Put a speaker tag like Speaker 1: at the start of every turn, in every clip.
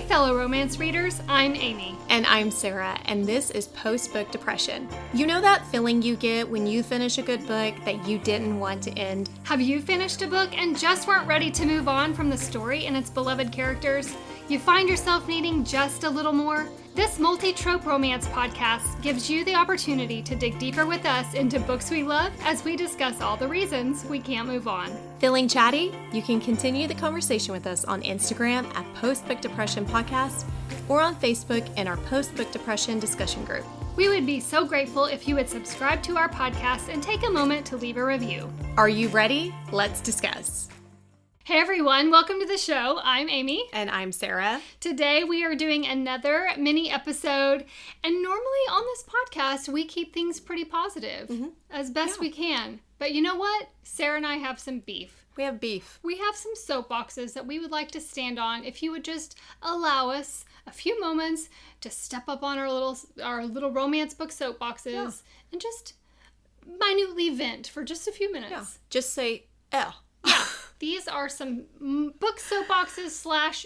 Speaker 1: fellow romance readers, I'm Amy.
Speaker 2: And I'm Sarah, and this is Post-Book Depression. You know that feeling you get when you finish a good book that you didn't want to end?
Speaker 1: Have you finished a book and just weren't ready to move on from the story and its beloved characters? You find yourself needing just a little more? This multi-trope romance podcast gives you the opportunity to dig deeper with us into books we love as we discuss all the reasons we can't move on.
Speaker 2: Feeling chatty? You can continue the conversation with us on Instagram at Post-Book Depression Podcast or on Facebook in our Post-Book Depression discussion group.
Speaker 1: We would be so grateful if you would subscribe to our podcast and take a moment to leave a review.
Speaker 2: Are you ready? Let's discuss.
Speaker 1: Hey everyone, welcome to the show. I'm Amy.
Speaker 2: And I'm Sarah.
Speaker 1: Today we are doing another mini episode, and normally on this podcast we keep things pretty positive as best we can. But you know what? Sarah and I have some beef.
Speaker 2: We have beef.
Speaker 1: We have some soapboxes that we would like to stand on if you would just allow us a few moments to step up on our little romance book soapboxes and just minutely vent for just a few minutes.
Speaker 2: Yeah. Just say, L.
Speaker 1: Yeah. These are some book soapboxes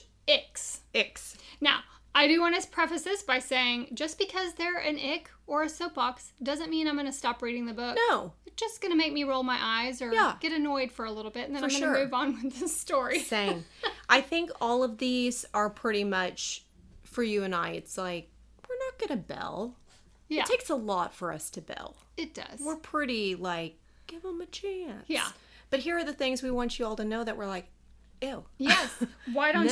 Speaker 1: / icks.
Speaker 2: Icks.
Speaker 1: Now, I do want to preface this by saying just because they're an ick or a soapbox doesn't mean I'm going to stop reading the book.
Speaker 2: No.
Speaker 1: It's just going to make me roll my eyes or get annoyed for a little bit, and then I'm going to move on with the story.
Speaker 2: Same. I think all of these are pretty much, for you and I, it's like, we're not going to bell. Yeah. It takes a lot for us to bell.
Speaker 1: It does.
Speaker 2: We're pretty, like, give them a chance.
Speaker 1: Yeah.
Speaker 2: But here are the things we want you all to know that we're like, ew.
Speaker 1: Yes. Why don't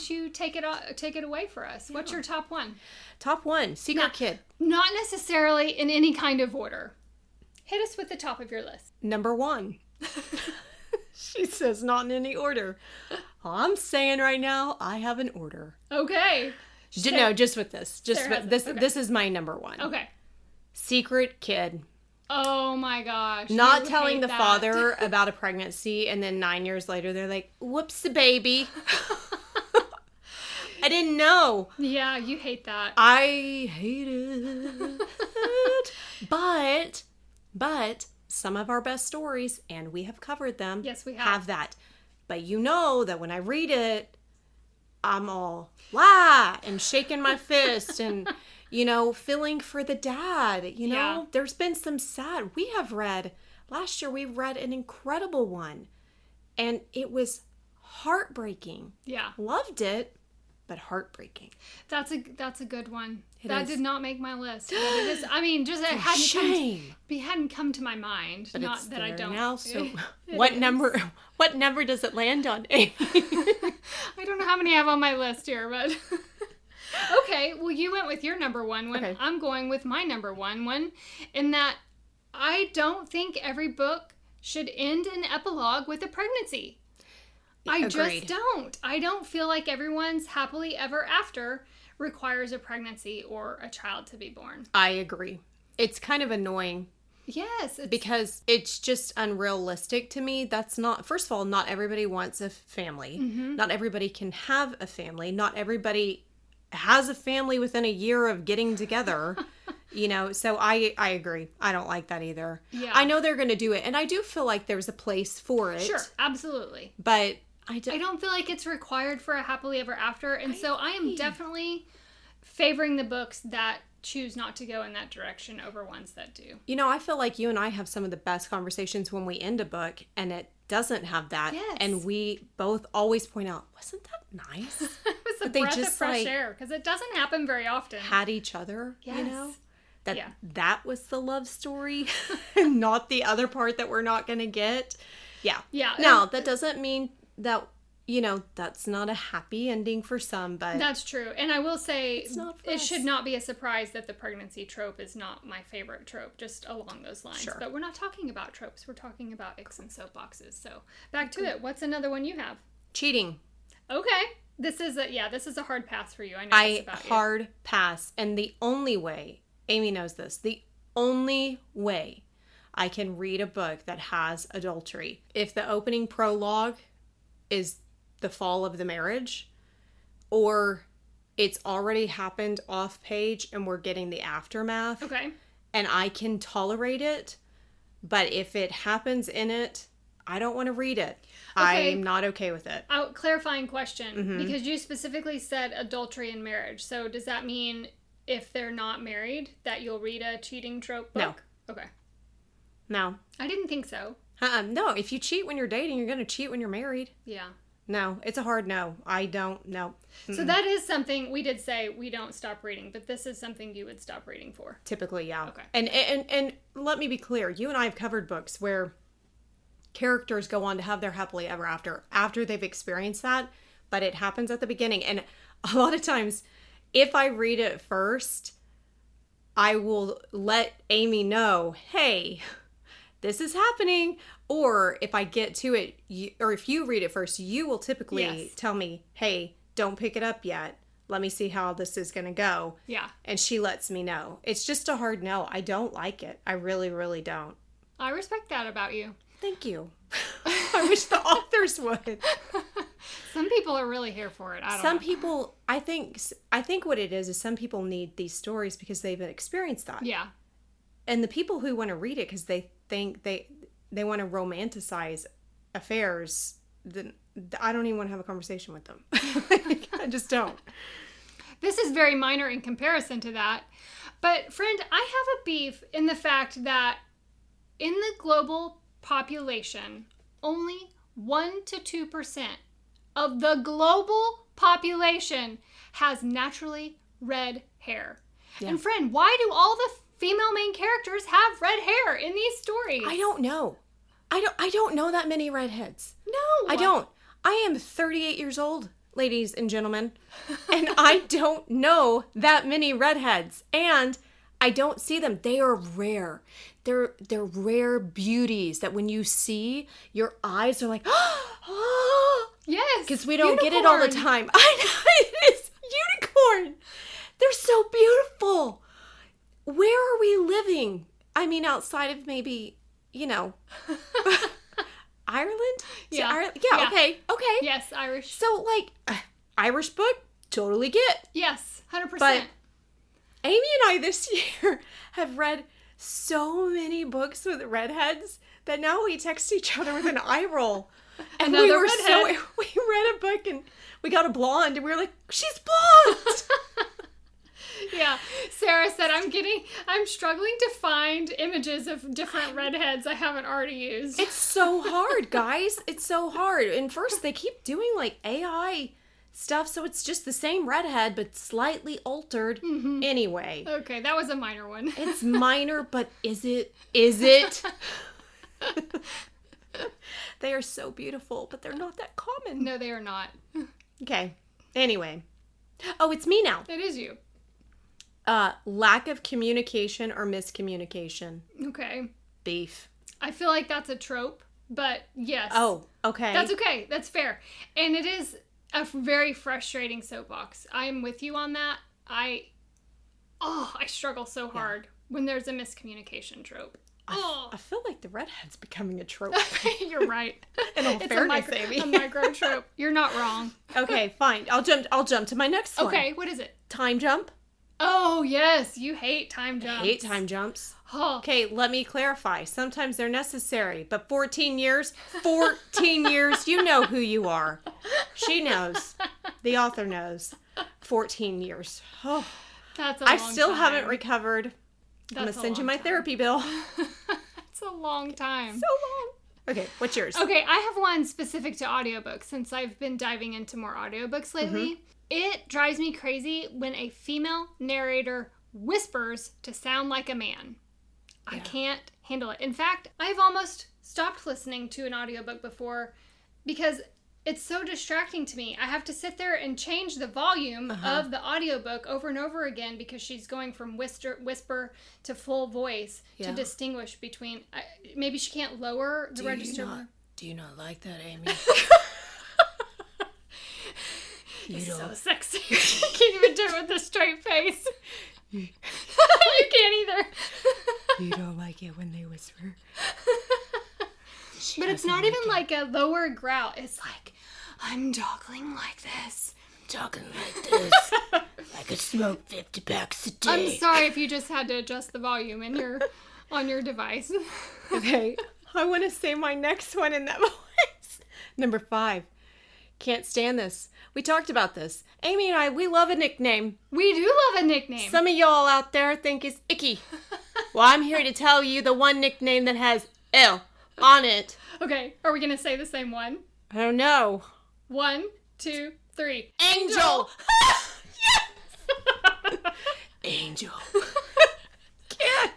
Speaker 1: you take it away for us? Yeah. What's your top one?
Speaker 2: Top one, Secret Kid.
Speaker 1: Not necessarily in any kind of order. Hit us with the top of your list.
Speaker 2: Number 1. She says not in any order. I'm saying right now, I have an order.
Speaker 1: Okay.
Speaker 2: No, just with this. This is my number 1.
Speaker 1: Okay.
Speaker 2: Secret Kid.
Speaker 1: Oh my gosh.
Speaker 2: Not telling the father about a pregnancy, and then 9 years later they're like, whoops, baby. I didn't know.
Speaker 1: Yeah, you hate that.
Speaker 2: I hate it. But some of our best stories, and we have covered them.
Speaker 1: Yes, we have
Speaker 2: that. But you know that when I read it, I'm all, wah, and shaking my fist and... feeling for the dad, There's been some sad. Last year we read an incredible one. And it was heartbreaking. Yeah. Loved it, but heartbreaking.
Speaker 1: That's a good one.
Speaker 2: It
Speaker 1: did not make my list. But it is, I mean, just it hadn't come to my mind.
Speaker 2: But
Speaker 1: not
Speaker 2: it's
Speaker 1: that
Speaker 2: there
Speaker 1: I don't.
Speaker 2: Now, so what number does it land on?
Speaker 1: I don't know how many I have on my list here, but okay, well, you went with your number 1 one. Okay. I'm going with my number 1 one, in that I don't think every book should end in epilogue with a pregnancy. I just don't. I don't feel like everyone's happily ever after requires a pregnancy or a child to be born.
Speaker 2: I agree. It's kind of annoying.
Speaker 1: Yes.
Speaker 2: Because it's just unrealistic to me. First of all, not everybody wants a family. Mm-hmm. Not everybody can have a family. Not everybody has a family within a year of getting together, so I agree. I don't like that either. Yeah. I know they're going to do it, and I do feel like there's a place for it.
Speaker 1: Sure, absolutely.
Speaker 2: But I
Speaker 1: don't feel like it's required for a happily ever after, and so I am definitely favoring the books that choose not to go in that direction over ones that do.
Speaker 2: I feel like you and I have some of the best conversations when we end a book, and it doesn't have that. Yes. And we both always point out, wasn't that nice?
Speaker 1: It was a breath of fresh air, because it doesn't happen very often.
Speaker 2: Had each other, That was the love story, and not the other part that we're not going to get. Yeah. Yeah. Now, that doesn't mean that, that's not a happy ending for some, but...
Speaker 1: That's true. And I will say, it should not be a surprise that the pregnancy trope is not my favorite trope, just along those lines. Sure. But we're not talking about tropes. We're talking about icks and soapboxes. So, back to it. What's another one you have?
Speaker 2: Cheating.
Speaker 1: Okay. This is a hard pass for you. I know this about you.
Speaker 2: Hard pass. And the only way, Amy knows this, the only way I can read a book that has adultery, if the opening prologue is the fall of the marriage, or it's already happened off page and we're getting the aftermath.
Speaker 1: Okay.
Speaker 2: And I can tolerate it, but if it happens in it, I don't want to read it.
Speaker 1: Okay.
Speaker 2: I'm not okay with it.
Speaker 1: Clarifying question, because you specifically said adultery in marriage. So does that mean if they're not married that you'll read a cheating trope book? No. Okay.
Speaker 2: No.
Speaker 1: I didn't think so.
Speaker 2: No, if you cheat when you're dating, you're going to cheat when you're married.
Speaker 1: Yeah.
Speaker 2: No, it's a hard no. I don't know.
Speaker 1: So that is something we did say we don't stop reading, but this is something you would stop reading for.
Speaker 2: Typically, yeah.
Speaker 1: Okay.
Speaker 2: And let me be clear. You and I have covered books where characters go on to have their happily ever after they've experienced that, but it happens at the beginning. And a lot of times, if I read it first, I will let Amy know, hey, this is happening. Or if I get to it, or if you read it first, you will typically tell me, hey, don't pick it up yet. Let me see how this is going to go.
Speaker 1: Yeah.
Speaker 2: And she lets me know. It's just a hard no. I don't like it. I really, really don't.
Speaker 1: I respect that about you.
Speaker 2: Thank you. I wish the authors would.
Speaker 1: Some people are really here for it. I don't know.
Speaker 2: Some people, I think what it is some people need these stories because they've experienced that.
Speaker 1: Yeah. And
Speaker 2: the people who want to read it because they think they want to romanticize affairs, then I don't even want to have a conversation with them. I just don't.
Speaker 1: This is very minor in comparison to that. But friend, I have a beef in the fact that in the global population, only 1 to 2% of the global population has naturally red hair. Yeah. And friend, why do all the female main characters have red hair in these stories?
Speaker 2: I don't know. I don't know that many redheads.
Speaker 1: No.
Speaker 2: I don't. I am 38 years old, ladies and gentlemen, and I don't know that many redheads, and I don't see them. They are rare. They're rare beauties that when you see, your eyes are like, oh.
Speaker 1: Yes.
Speaker 2: Because we don't get it all the time. I know, it is unicorn. They're so beautiful. Where are we living? I mean, outside of maybe, Ireland?
Speaker 1: Yeah.
Speaker 2: Yeah. Okay.
Speaker 1: Yes, Irish.
Speaker 2: So, Irish book, totally get.
Speaker 1: Yes, 100%.
Speaker 2: But Amy and I this year have read so many books with redheads that now we text each other with an eye roll. And we read a book and we got a blonde and we were like, she's blonde.
Speaker 1: Yeah. Sarah said, I'm struggling to find images of different redheads I haven't already used.
Speaker 2: It's so hard, guys. It's so hard. And first they keep doing AI stuff, so it's just the same redhead but slightly altered. Anyway.
Speaker 1: Okay, that was a minor one.
Speaker 2: It's minor, but is it? They are so beautiful, but they're not that common.
Speaker 1: No, they are not.
Speaker 2: Okay. Anyway. Oh, it's me now.
Speaker 1: It is you.
Speaker 2: Lack of communication or miscommunication.
Speaker 1: Okay.
Speaker 2: Beef.
Speaker 1: I feel like that's a trope, but yes.
Speaker 2: Oh, okay.
Speaker 1: That's okay. That's fair. And it is a very frustrating soapbox. I am with you on that. I struggle so hard when there's a miscommunication trope.
Speaker 2: I feel like the redhead's becoming a trope.
Speaker 1: You're right.
Speaker 2: In all fairness, Amy.
Speaker 1: A micro trope. You're not wrong.
Speaker 2: Okay, fine. I'll jump to my next one.
Speaker 1: Okay, what is it?
Speaker 2: Time jump.
Speaker 1: Oh, yes. You hate time jumps.
Speaker 2: I hate time jumps.
Speaker 1: Oh.
Speaker 2: Okay, let me clarify. Sometimes they're necessary, but 14 years, you know who you are. She knows. The author knows. 14 years. Oh.
Speaker 1: That's a long time.
Speaker 2: I still haven't recovered. I'm going to send you my therapy bill.
Speaker 1: It's a long time.
Speaker 2: So long. Okay, what's yours?
Speaker 1: Okay, I have one specific to audiobooks since I've been diving into more audiobooks lately. It drives me crazy when a female narrator whispers to sound like a man. Yeah. I can't handle it. In fact, I've almost stopped listening to an audiobook before because it's so distracting to me. I have to sit there and change the volume of the audiobook over and over again because she's going from whisper to full voice to distinguish between... maybe she can't lower the register.
Speaker 2: Do you not like that, Amy?
Speaker 1: It's so sexy. You can't even do it with a straight face. You can't either.
Speaker 2: You don't like it when they whisper.
Speaker 1: But it's not even like a lower growl. It's like, I'm talking like this.
Speaker 2: Talking like this. I could smoke 50 packs a day.
Speaker 1: I'm sorry if you just had to adjust the volume on your device.
Speaker 2: Okay. I want to say my next one in that voice. Number 5. Can't stand this. We talked about this. Amy and I, we love a nickname.
Speaker 1: We do love a nickname.
Speaker 2: Some of y'all out there think it's icky. Well, I'm here to tell you the one nickname that has L on it.
Speaker 1: Okay, are we going to say the same one?
Speaker 2: I don't know.
Speaker 1: 1, 2, 3.
Speaker 2: Angel! Yes! Angel. Can't.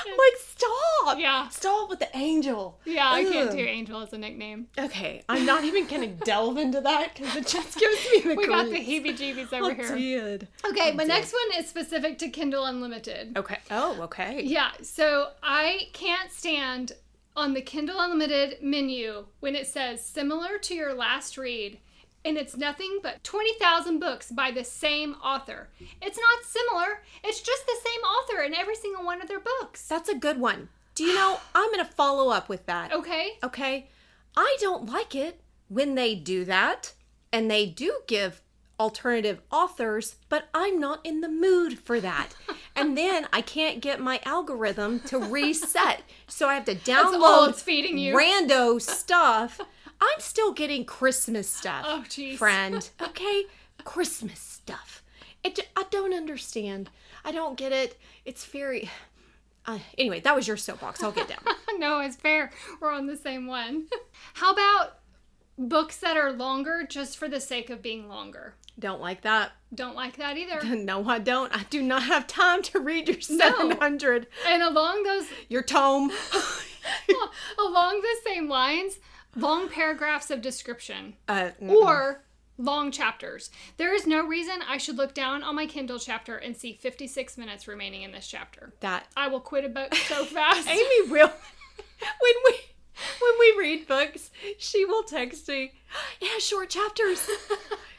Speaker 2: I'm like, stop.
Speaker 1: Yeah.
Speaker 2: Stop with the angel.
Speaker 1: Yeah, I can't do Angel as a nickname.
Speaker 2: Okay, I'm not even going to delve into that because it just gives me the
Speaker 1: We got the
Speaker 2: creeps.
Speaker 1: heebie-jeebies over here.
Speaker 2: Did.
Speaker 1: Okay, my next one is specific to Kindle Unlimited.
Speaker 2: Okay. Oh, okay.
Speaker 1: Yeah, so I can't stand on the Kindle Unlimited menu when it says similar to your last read, and it's nothing but 20,000 books by the same author. It's not similar. It's just the same author in every single one of their books.
Speaker 2: That's a good one. Do you know, I'm going to follow up with that.
Speaker 1: Okay.
Speaker 2: Okay. I don't like it when they do that, and they do give alternative authors, but I'm not in the mood for that. And then I can't get my algorithm to reset. So I have to
Speaker 1: That's all
Speaker 2: download
Speaker 1: it's feeding you.
Speaker 2: rando stuff. I'm still getting Christmas stuff.
Speaker 1: Oh, jeez.
Speaker 2: Friend. Okay? Christmas stuff. I don't understand. I don't get it. It's very... anyway, that was your soapbox. I'll get down.
Speaker 1: No, it's fair. We're on the same one. How about books that are longer just for the sake of being longer?
Speaker 2: Don't like that.
Speaker 1: Don't like that either.
Speaker 2: No, I don't. I do not have time to read your 700.
Speaker 1: And along those...
Speaker 2: Your tome.
Speaker 1: along the same lines, long paragraphs of description.
Speaker 2: Mm-mm.
Speaker 1: Or long chapters. There is no reason I should look down on my Kindle chapter and see 56 minutes remaining in this chapter. I will quit a book so fast.
Speaker 2: Amy will. When we read books, she will text me, it has short chapters.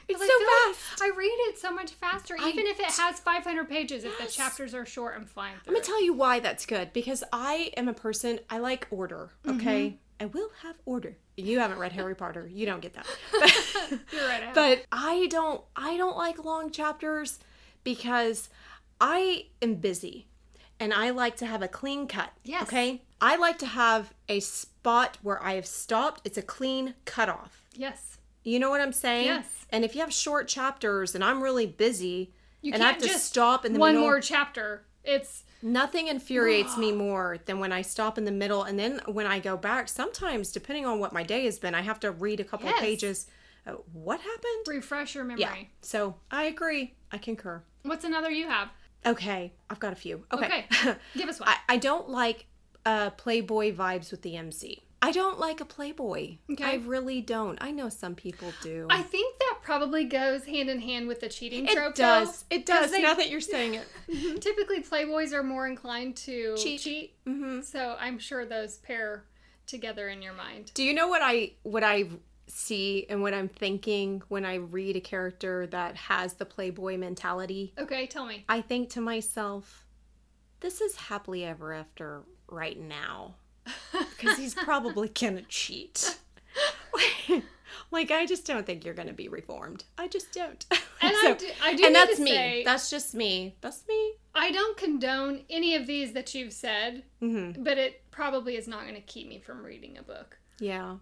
Speaker 2: It's
Speaker 1: like,
Speaker 2: so fast.
Speaker 1: I read it so much faster, even if it has 500 pages. If the chapters are short, I'm flying through.
Speaker 2: I'm going to tell you why that's good. Because I am a person, I like order, okay? Mm-hmm. I will have order. You haven't read Harry Potter. You don't get that.
Speaker 1: You're right.
Speaker 2: But I don't like long chapters because I am busy and I like to have a clean cut.
Speaker 1: Yes.
Speaker 2: Okay? I like to have a spot where I have stopped. It's a clean cutoff.
Speaker 1: Yes.
Speaker 2: You know what I'm saying?
Speaker 1: Yes.
Speaker 2: And if you have short chapters and I'm really busy
Speaker 1: you
Speaker 2: and I have to stop in the
Speaker 1: one
Speaker 2: middle.
Speaker 1: One more chapter.
Speaker 2: Nothing infuriates me more than when I stop in the middle and then when I go back, sometimes depending on what my day has been, I have to read a couple of pages. What happened?
Speaker 1: Refresh your memory.
Speaker 2: Yeah. So I agree. I concur.
Speaker 1: What's another you have?
Speaker 2: Okay. I've got a few. Okay.
Speaker 1: Give us one.
Speaker 2: I don't like Playboy vibes with the MC. I don't like a Playboy. Okay. I really don't. I know some people do.
Speaker 1: I think that probably goes hand in hand with the cheating trope.
Speaker 2: It does. Now that you're saying it.
Speaker 1: Typically, Playboys are more inclined to cheat.
Speaker 2: Mm-hmm.
Speaker 1: So I'm sure those pair together in your mind.
Speaker 2: Do you know what I see and what I'm thinking when I read a character that has the Playboy mentality?
Speaker 1: Okay, tell me.
Speaker 2: I think to myself, this is happily ever after right now. Because he's probably gonna cheat. Like, I just don't think you're gonna be reformed. I just don't.
Speaker 1: And
Speaker 2: so,
Speaker 1: I do
Speaker 2: and
Speaker 1: need
Speaker 2: that's
Speaker 1: to
Speaker 2: me.
Speaker 1: say,
Speaker 2: that's just me. That's me.
Speaker 1: I don't condone any of these that you've said, but it probably is not going to keep me from reading a book.
Speaker 2: Yeah.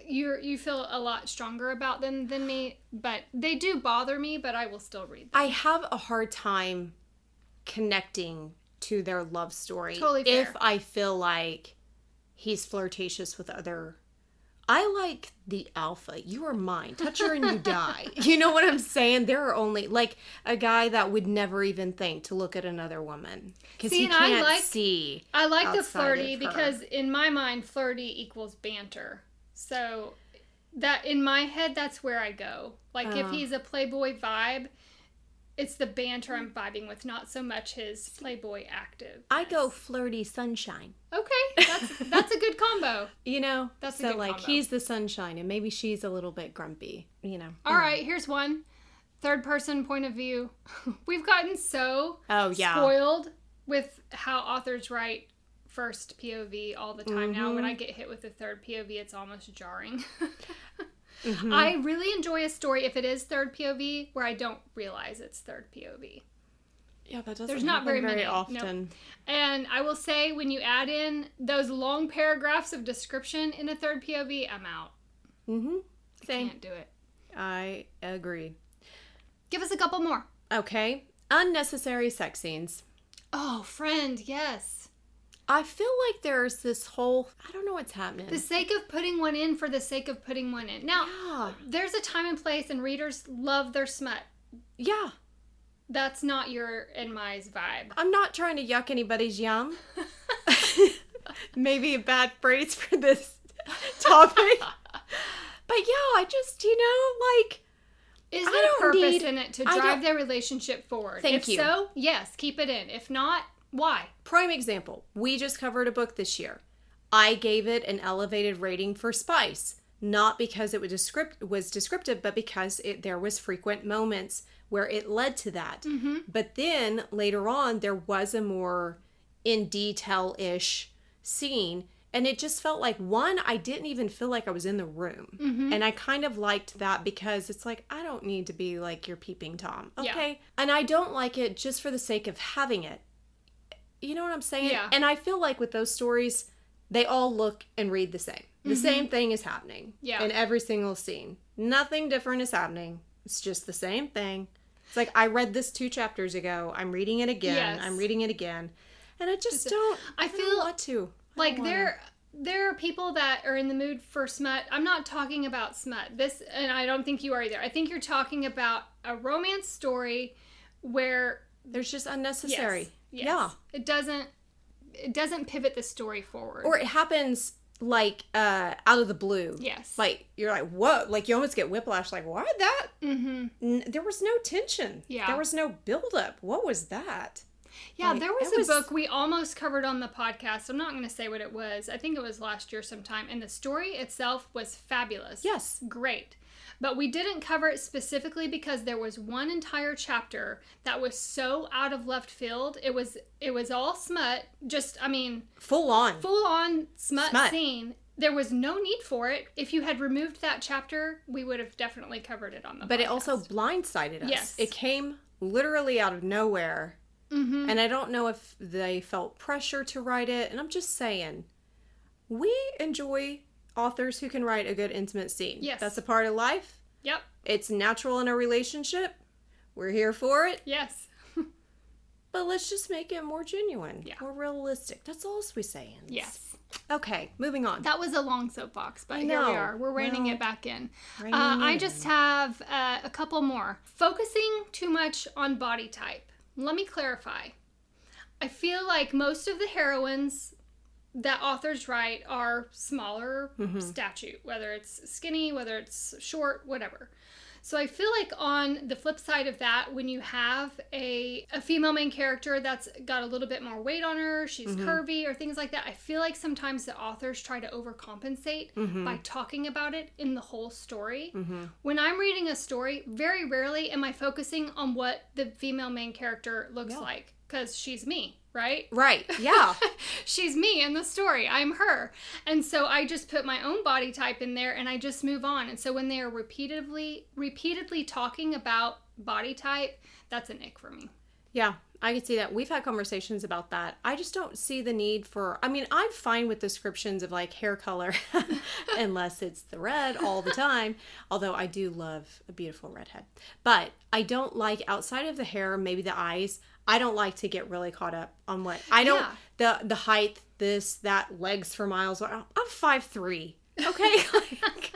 Speaker 1: You feel a lot stronger about them than me, but they do bother me, but I will still read them.
Speaker 2: I have a hard time connecting to their love story.
Speaker 1: Totally fair.
Speaker 2: If I feel like he's flirtatious with other... I like the alpha. You are mine. Touch her and you die. You know what I'm saying? There are only, like, a guy that would never even think to look at another woman. Because he can't see.
Speaker 1: I like the flirty because in my mind, flirty equals banter. So that in my head, that's where I go. Like, if he's a Playboy vibe, it's the banter I'm vibing with, not so much his Playboy active.
Speaker 2: I go flirty sunshine.
Speaker 1: Okay, that's a good combo.
Speaker 2: You know,
Speaker 1: that's a good combo.
Speaker 2: He's the sunshine, and maybe she's a little bit grumpy. You know.
Speaker 1: All right, here's one. Third person point of view. We've gotten so spoiled with how authors write first POV all the time now. When I get hit with the third POV, it's almost jarring. I really enjoy a story if it is third POV where I don't realize it's third POV.
Speaker 2: Yeah, that doesn't
Speaker 1: There's not
Speaker 2: happen
Speaker 1: very many
Speaker 2: often.
Speaker 1: Nope. And I will say, when you add in those long paragraphs of description in a third POV, I'm out.
Speaker 2: Mm-hmm.
Speaker 1: Same. I can't do it.
Speaker 2: I agree.
Speaker 1: Give us a couple more.
Speaker 2: Okay. Unnecessary sex scenes.
Speaker 1: Oh, friend, yes.
Speaker 2: I feel like there's this whole, I don't know what's happening.
Speaker 1: The sake of putting one in for the sake of putting one in. Now, there's a time and place, and readers love their smut.
Speaker 2: Yeah.
Speaker 1: That's not your and my's vibe.
Speaker 2: I'm not trying to yuck anybody's yum. Maybe a bad phrase for this topic. But yeah, I just, like...
Speaker 1: Is there a purpose in it to drive their relationship forward? If so, yes, keep it in. If not, why?
Speaker 2: Prime example. We just covered a book this year. I gave it an elevated rating for spice. Not because it was descriptive, but because there was frequent moments where it led to that. Mm-hmm. But then, later on, there was a more in detail-ish scene. And it just felt like, one, I didn't even feel like I was in the room. Mm-hmm. And I kind of liked that because it's like, I don't need to be like your peeping Tom. Okay? Yeah. And I don't like it just for the sake of having it. You know what I'm saying?
Speaker 1: Yeah.
Speaker 2: And I feel like with those stories, they all look and read the same. The same thing is happening in every single scene. Nothing different is happening. It's just the same thing. It's like, I read this 2 chapters ago. I'm reading it again.
Speaker 1: Yes.
Speaker 2: I'm reading it again. And I just don't want to.
Speaker 1: Like, there are people that are in the mood for smut. I'm not talking about smut. And I don't think you are either. I think you're talking about a romance story where...
Speaker 2: There's just unnecessary.
Speaker 1: Yes. Yeah. It doesn't pivot the story forward.
Speaker 2: Or it happens, like, out of the blue.
Speaker 1: Yes.
Speaker 2: Like, you're like, what? Like, you almost get whiplash. Like, why that? Mm-hmm. There was no tension.
Speaker 1: Yeah.
Speaker 2: There was no buildup. What was that?
Speaker 1: Yeah, like, there was a book we almost covered on the podcast. I'm not going to say what it was. I think it was last year sometime. And the story itself was fabulous.
Speaker 2: Yes.
Speaker 1: Great. But we didn't cover it specifically because there was one entire chapter that was so out of left field. It was all smut. Just, I mean... Full on smut scene. There was no need for it. If you had removed that chapter, we would have definitely covered it on the podcast.
Speaker 2: But it also blindsided us.
Speaker 1: Yes.
Speaker 2: It came literally out of nowhere. Mm-hmm. And I don't know if they felt pressure to write it. And I'm just saying, we enjoy authors who can write a good intimate scene.
Speaker 1: Yes.
Speaker 2: That's a part of life.
Speaker 1: Yep.
Speaker 2: It's natural in a relationship. We're here for it.
Speaker 1: Yes.
Speaker 2: But let's just make it more genuine. Yeah. More realistic. That's all we're saying.
Speaker 1: Yes.
Speaker 2: Okay, moving on.
Speaker 1: That was a long soapbox, but here we are. We're reining it back in. I just have a couple more. Focusing too much on body type. Let me clarify. I feel like most of the heroines that authors write are smaller stature, whether it's skinny, whether it's short, whatever. So I feel like on the flip side of that, when you have a female main character that's got a little bit more weight on her, she's curvy or things like that, I feel like sometimes the authors try to overcompensate by talking about it in the whole story. When I'm reading a story, very rarely am I focusing on what the female main character looks like, because she's me. Right?
Speaker 2: Right. Yeah.
Speaker 1: She's me in the story. I'm her. And so I just put my own body type in there and I just move on. And so when they are repeatedly talking about body type, that's an ick for me.
Speaker 2: Yeah, I can see that. We've had conversations about that. I just don't see the need for, I mean, I'm fine with descriptions of like hair color unless it's the red all the time. Although I do love a beautiful redhead. But I don't like, outside of the hair, maybe the eyes, I don't like to get really caught up on what I don't the height, this, that, legs for miles. I'm 5'3". Okay? Like,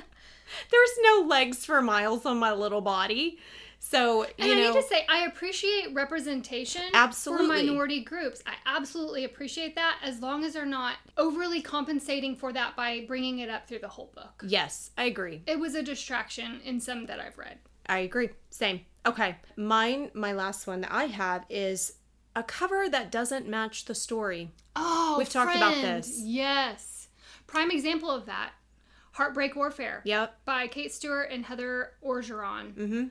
Speaker 2: there's no legs for miles on my little body. So,
Speaker 1: I need to say, I appreciate representation for minority groups. I absolutely appreciate that, as long as they're not overly compensating for that by bringing it up through the whole book.
Speaker 2: Yes, I agree.
Speaker 1: It was a distraction in some that I've read.
Speaker 2: I agree. Same. Okay. My last one that I have is a cover that doesn't match the story.
Speaker 1: Oh,
Speaker 2: we've talked about this.
Speaker 1: Yes. Prime example of that. Heartbreak Warfare.
Speaker 2: Yep.
Speaker 1: By Kate Stewart and Heather Orgeron. Mm-hmm.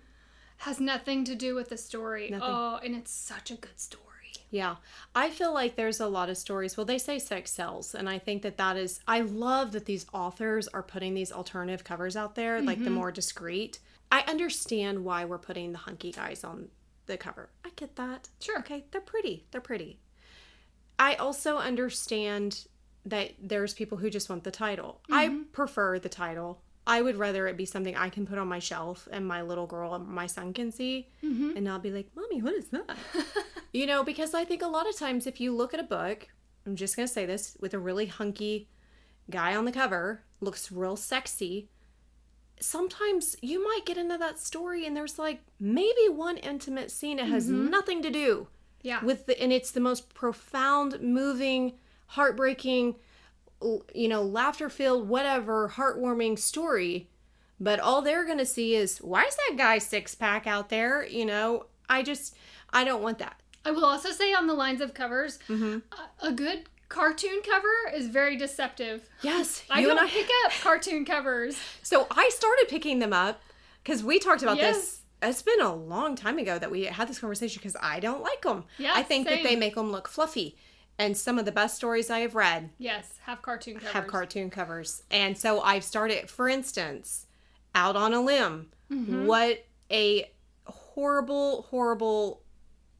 Speaker 1: Has nothing to do with the story. Nothing. Oh, and it's such a good story.
Speaker 2: Yeah. I feel like there's a lot of stories. Well, they say sex sells. And I think that is, I love that these authors are putting these alternative covers out there, like the more discreet. I understand why we're putting the hunky guys on the cover. I get that.
Speaker 1: Sure.
Speaker 2: Okay, they're pretty. They're pretty. I also understand that there's people who just want the title. I prefer the title. I would rather it be something I can put on my shelf and my little girl and my son can see. And I'll be like, Mommy, what is that? You know, because I think a lot of times if you look at a book, I'm just going to say this, with a really hunky guy on the cover, looks real sexy, sometimes you might get into that story and there's like maybe one intimate scene that has nothing to do with and it's the most profound, moving, heartbreaking, you know, laughter-filled, whatever, heartwarming story. But all they're going to see is, why is that guy six-pack out there? You know, I don't want that.
Speaker 1: I will also say on the lines of covers, a good cartoon cover is very deceptive.
Speaker 2: Yes.
Speaker 1: I don't pick up cartoon covers.
Speaker 2: So I started picking them up because we talked about this. It's been a long time ago that we had this conversation because I don't like them.
Speaker 1: Yeah,
Speaker 2: I think that they make them look fluffy. And some of the best stories I have read.
Speaker 1: Yes, have cartoon covers.
Speaker 2: And so I've started, for instance, Out on a Limb. What a horrible,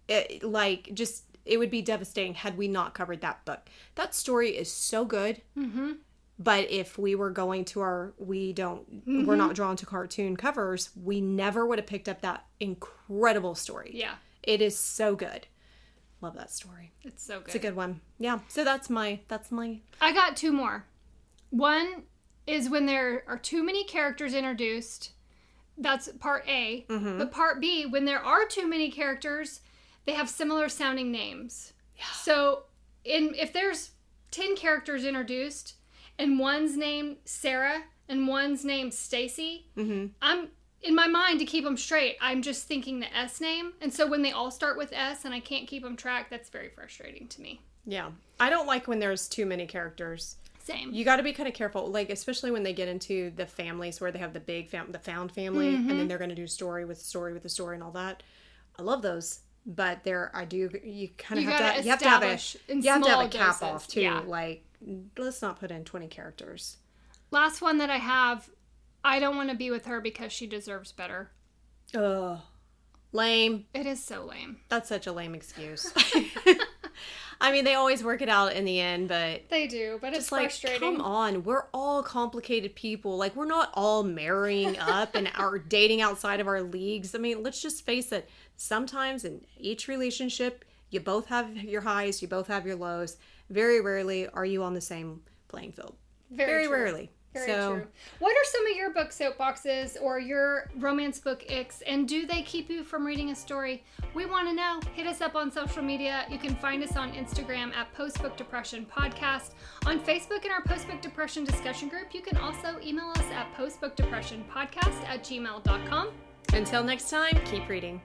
Speaker 2: it would be devastating had we not covered that book. That story is so good. But if we were going to we're not drawn to cartoon covers, we never would have picked up that incredible story.
Speaker 1: Yeah.
Speaker 2: It is so good. Love that story.
Speaker 1: It's so good.
Speaker 2: It's a good one. Yeah. So that's my.
Speaker 1: I got two more. One is when there are too many characters introduced. That's part A. But part B, when there are too many characters, they have similar sounding names. Yeah. So if there's 10 characters introduced and one's named Sarah and one's named Stacy, I'm in my mind, to keep them straight, I'm just thinking the S name. And so when they all start with S and I can't keep them track, that's very frustrating to me.
Speaker 2: Yeah. I don't like when there's too many characters.
Speaker 1: Same.
Speaker 2: You got to be kind of careful, like, especially when they get into the families where they have the big the found family, and then they're going to do story with story and all that. I love those. But you kind of have to have a cap off too. Yeah. Like, let's not put in 20 characters.
Speaker 1: Last one that I have, I don't want to be with her because she deserves better.
Speaker 2: Ugh. Lame.
Speaker 1: It is so lame.
Speaker 2: That's such a lame excuse. I mean, they always work it out in the end, but...
Speaker 1: They do, but it's frustrating.
Speaker 2: Come on. We're all complicated people. Like, we're not all marrying up and are dating outside of our leagues. I mean, let's just face it. Sometimes in each relationship, you both have your highs, you both have your lows. Very rarely are you on the same playing field. Very rarely.
Speaker 1: Very true. What are some of your book soapboxes or your romance book icks, and do they keep you from reading a story? We want to know. Hit us up on social media. You can find us on Instagram at Postbook Depression Podcast. On Facebook in our Postbook Depression discussion group, you can also email us at postbookdepressionpodcast@gmail.com.
Speaker 2: Until next time, keep reading.